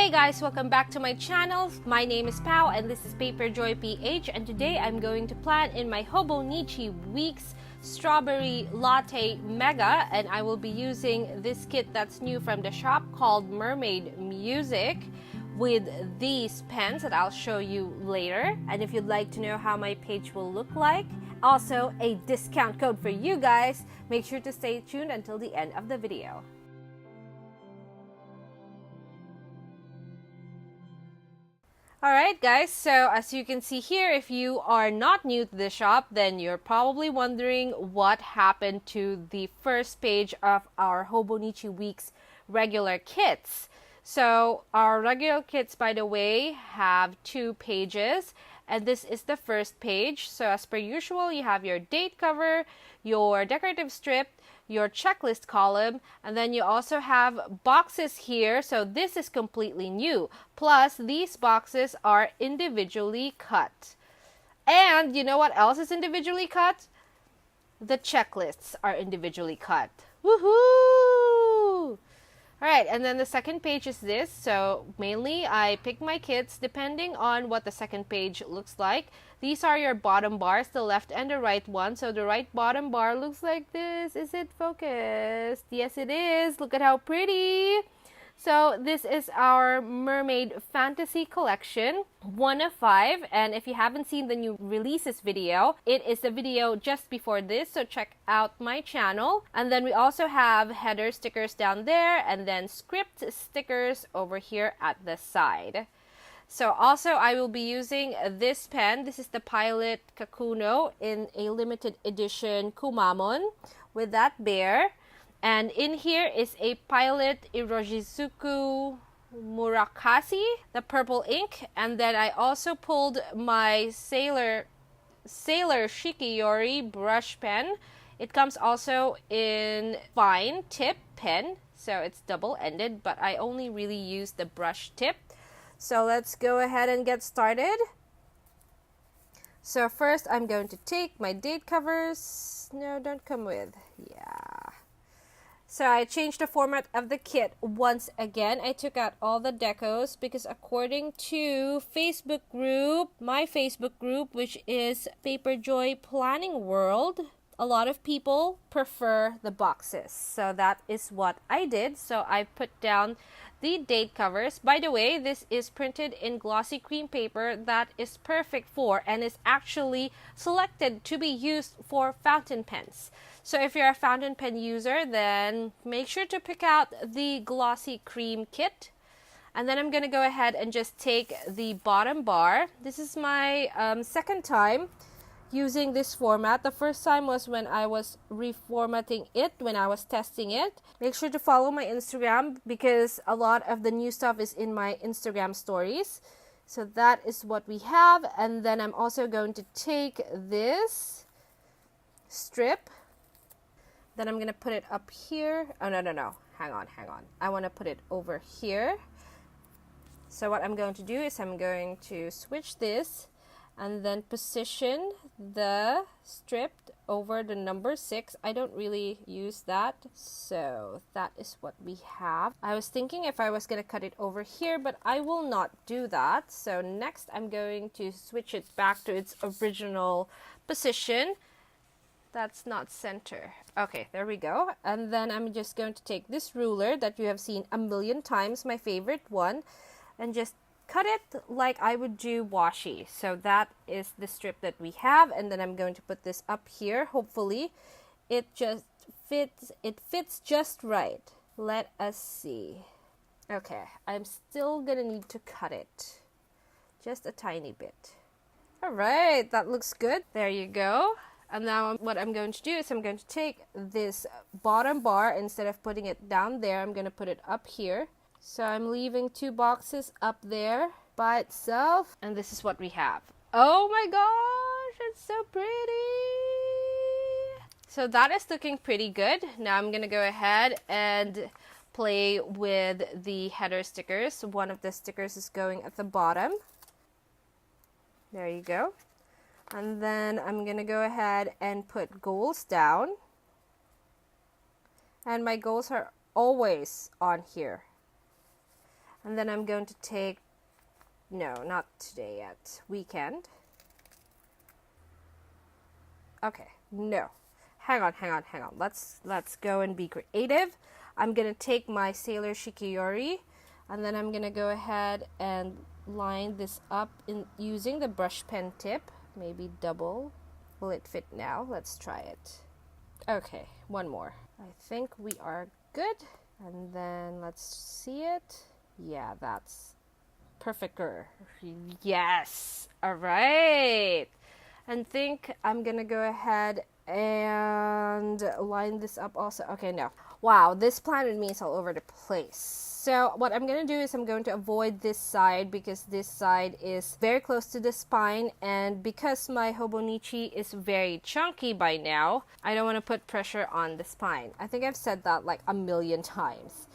Hey guys, welcome back to my channel. My name is Pao and this is paperjoyph, and today I'm going to plan in my Hobonichi Weeks Strawberry Latte Mega, and I will be using this kit that's new from the shop called Mermaid Music with these pens that I'll show you later. And if you'd like to know how my page will look like, also a discount code for you guys, make sure to stay tuned until the end of the video. Alright guys, so as you can see here, if you are not new to the shop, then you're probably wondering what happened to the first page of our Hobonichi Weeks regular kits. So our regular kits, by the way, have 2 pages, and this is the first page. So as per usual, you have your date cover, your decorative strip, your checklist column, and then you also have boxes here. So this is completely new. Plus, these boxes are individually cut. And you know what else is individually cut? The checklists are individually cut. Woohoo! Alright, and then the second page is this. So mainly I pick my kits depending on what the second page looks like. These are your bottom bars, the left and the right one. So the right bottom bar looks like this. Is it focused? Yes, it is. Look at how pretty. So this is our Mermaid Fantasy Collection, 1 of 5. And if you haven't seen the new releases video, it is the video just before this. So check out my channel. And then we also have header stickers down there and then script stickers over here at the side. So also I will be using this pen. This is the Pilot Kakuno in a limited edition Kumamon with that bear. And in here is a Pilot Irojizuku Murakasi, the purple ink. And then I also pulled my Sailor Shikiori brush pen. It comes also in fine tip pen, so it's double-ended, but I only really use the brush tip. So let's go ahead and get started. So first I'm going to take my date covers. No, don't come with. Yeah. So I changed the format of the kit once again. I took out all the decos because according to Facebook group, my Facebook group, which is Paperjoy Planning World, a lot of people prefer the boxes. So that is what I did. So I put down the date covers. By the way, this is printed in glossy cream paper that is perfect for and is actually selected to be used for fountain pens. So if you're a fountain pen user, then make sure to pick out the glossy cream kit. And then I'm going to go ahead and just take the bottom bar. This is my second time using this format. The first time was when I was reformatting it, when I was testing it. Make sure to follow my Instagram because a lot of the new stuff is in my Instagram stories. So that is what we have. And then I'm also going to take this strip. Then I'm going to put it up here. Oh, no. Hang on. I want to put it over here. So what I'm going to do is I'm going to switch this and then position the strip over the number 6. I don't really use that. So that is what we have. I was thinking if I was going to cut it over here, but I will not do that. So next I'm going to switch it back to its original position. That's not center. Okay, there we go. And then I'm just going to take this ruler that you have seen a million times, my favorite one, and just cut it like I would do washi. So that is the strip that we have, and then I'm going to put this up here. Hopefully it just fits. It fits just right. Let us see. Okay, I'm still gonna need to cut it just a tiny bit. All right, that looks good. There you go. And now what I'm going to do is I'm going to take this bottom bar, instead of putting it down there, I'm going to put it up here. So I'm leaving 2 boxes up there by itself. And this is what we have. Oh my gosh, it's so pretty. So that is looking pretty good. Now I'm going to go ahead and play with the header stickers. One of the stickers is going at the bottom. There you go. And then I'm going to go ahead and put goals down. And my goals are always on here. And then I'm going to take, no, not today yet, weekend. Okay, no. Hang on. Let's go and be creative. I'm going to take my Sailor Shikiyori, and then I'm going to go ahead and line this up in using the brush pen tip, maybe double. Will it fit now? Let's try it. Okay, one more. I think we are good. And then let's see it. Yeah, that's perfecter. Yes. All right. And think I'm gonna go ahead and line this up also. Okay, no. Wow, this plan with me is all over the place. So what I'm going to do is I'm going to avoid this side because this side is very close to the spine, and because my Hobonichi is very chunky by now, I don't want to put pressure on the spine. I think I've said that like a million times.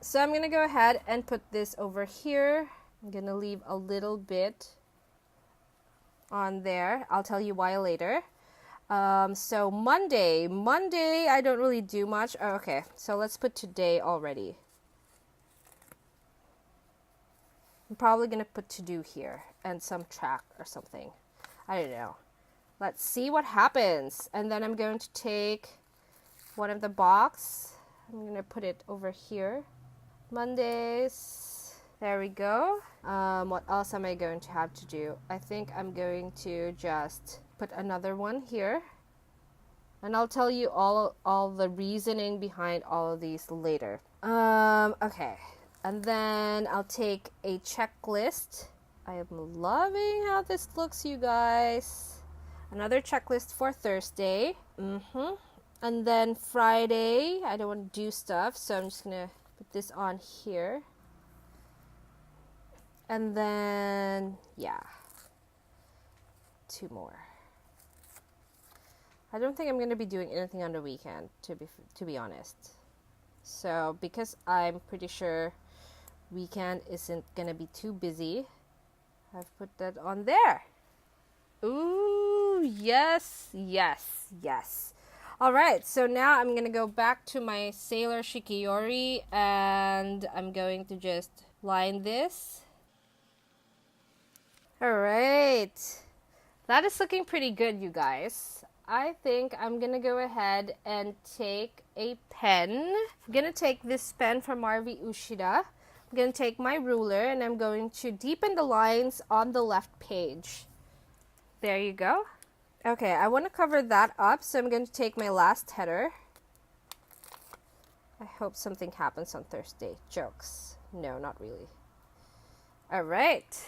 So I'm going to go ahead and put this over here. I'm going to leave a little bit on there. I'll tell you why later. So Monday, I don't really do much. Oh, okay, so let's put today already. I'm probably going to put to do here and some track or something. I don't know. Let's see what happens. And then I'm going to take one of the box. I'm going to put it over here. Mondays. There we go. What else am I going to have to do? I think I'm going to just put another one here, and I'll tell you all the reasoning behind all of these later. Okay, and then I'll take a checklist. I am loving how this looks, you guys. Another checklist for Thursday. And then Friday, I don't want to do stuff, so I'm just gonna put this on here. And then, yeah, 2 more. I don't think I'm going to be doing anything on the weekend, to be honest. So, because I'm pretty sure weekend isn't going to be too busy, I've put that on there. Ooh, yes. All right, so now I'm going to go back to my Sailor Shikiyori, and I'm going to just line this. All right. That is looking pretty good, you guys. I think I'm going to go ahead and take a pen. I'm going to take this pen from Marvi Ushida. I'm going to take my ruler, and I'm going to deepen the lines on the left page. There you go. Okay, I want to cover that up, so I'm going to take my last header. I hope something happens on Thursday. Jokes. No, not really. All right.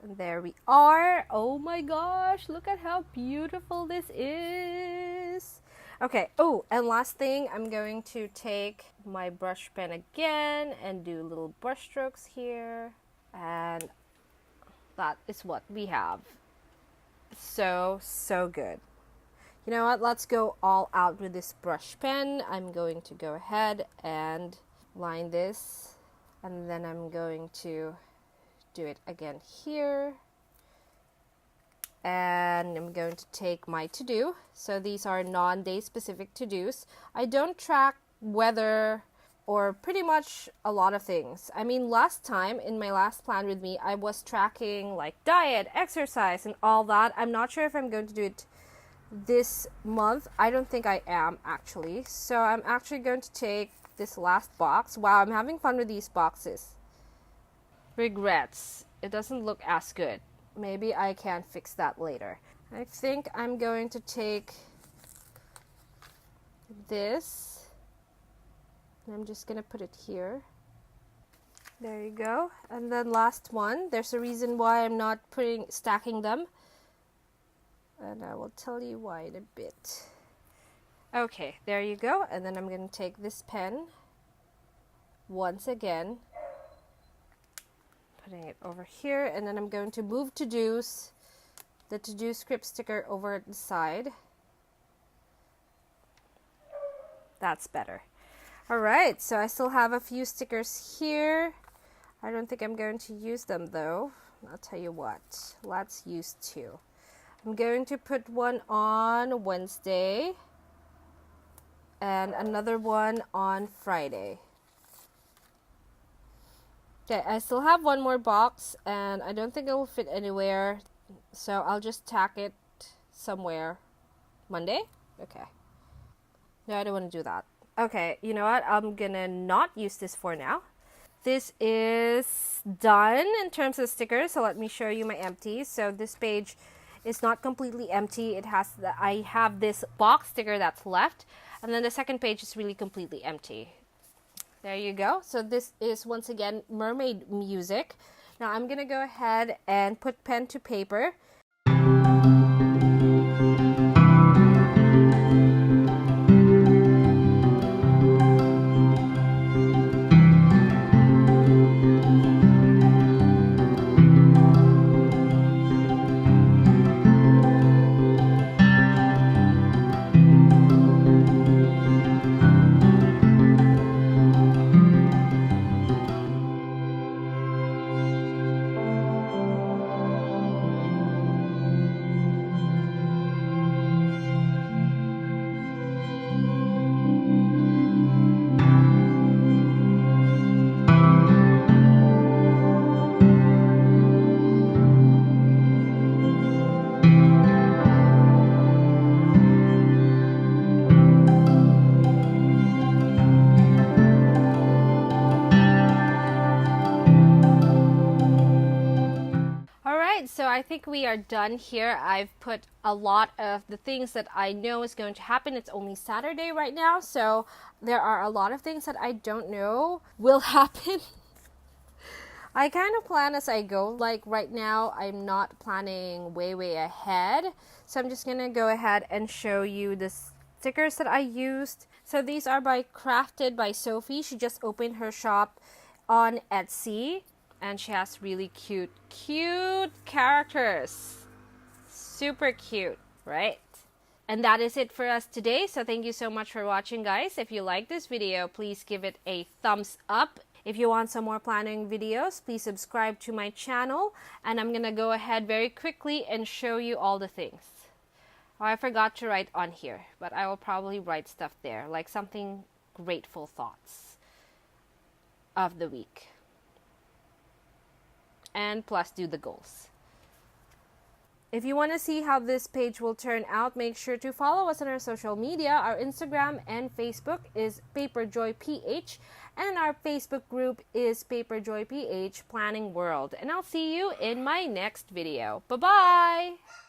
And there we are. Oh my gosh, look at how beautiful this is. Okay, oh, and last thing, I'm going to take my brush pen again and do little brush strokes here. And that is what we have. So good. You know what? Let's go all out with this brush pen. I'm going to go ahead and line this. And then I'm going to do it again here, and I'm going to take my to-do. So these are non-day specific to-dos. I don't track weather or pretty much a lot of things. I mean, last time in my last plan with me, I was tracking like diet, exercise, and all that. I'm not sure if I'm going to do it this month. I don't think I am, actually. So I'm actually going to take this last box. Wow, I'm having fun with these boxes. Regrets. It doesn't look as good. Maybe I can fix that later. I think I'm going to take this. I'm just going to put it here. There you go. And then last one. There's a reason why I'm not stacking them. And I will tell you why in a bit. Okay, there you go. And then I'm going to take this pen once again, putting it over here, and then I'm going to move the to-do script sticker over at the side. That's better. All right, so I still have a few stickers here. I don't think I'm going to use them though. I'll tell you what, let's use 2. I'm going to put one on Wednesday and another one on Friday. Okay, I still have one more box, and I don't think it will fit anywhere, so I'll just tack it somewhere. Monday? Okay. No, I don't want to do that. Okay, you know what? I'm gonna not use this for now. This is done in terms of stickers, so let me show you my empties. So this page is not completely empty. I have this box sticker that's left, and then the second page is really completely empty. There you go. So this is once again Mermaid Music. Now I'm gonna go ahead and put pen to paper. So I think we are done here. I've put a lot of the things that I know is going to happen. It's only Saturday right now, so there are a lot of things that I don't know will happen. I kind of plan as I go. Like right now, I'm not planning way ahead. So I'm just gonna go ahead and show you the stickers that I used. So these are crafted by Sophie. She just opened her shop on Etsy. And she has really cute characters. Super cute, right? And that is it for us today. So thank you so much for watching, guys. If you like this video, please give it a thumbs up. If you want some more planning videos, please subscribe to my channel. And I'm going to go ahead very quickly and show you all the things. Oh, I forgot to write on here, but I will probably write stuff there, like something grateful thoughts of the week. And plus do the goals. If you want to see how this page will turn out, make sure to follow us on our social media. Our Instagram and Facebook is paperjoyph, and our Facebook group is paperjoyph Planning World. And I'll see you in my next video. Bye-bye!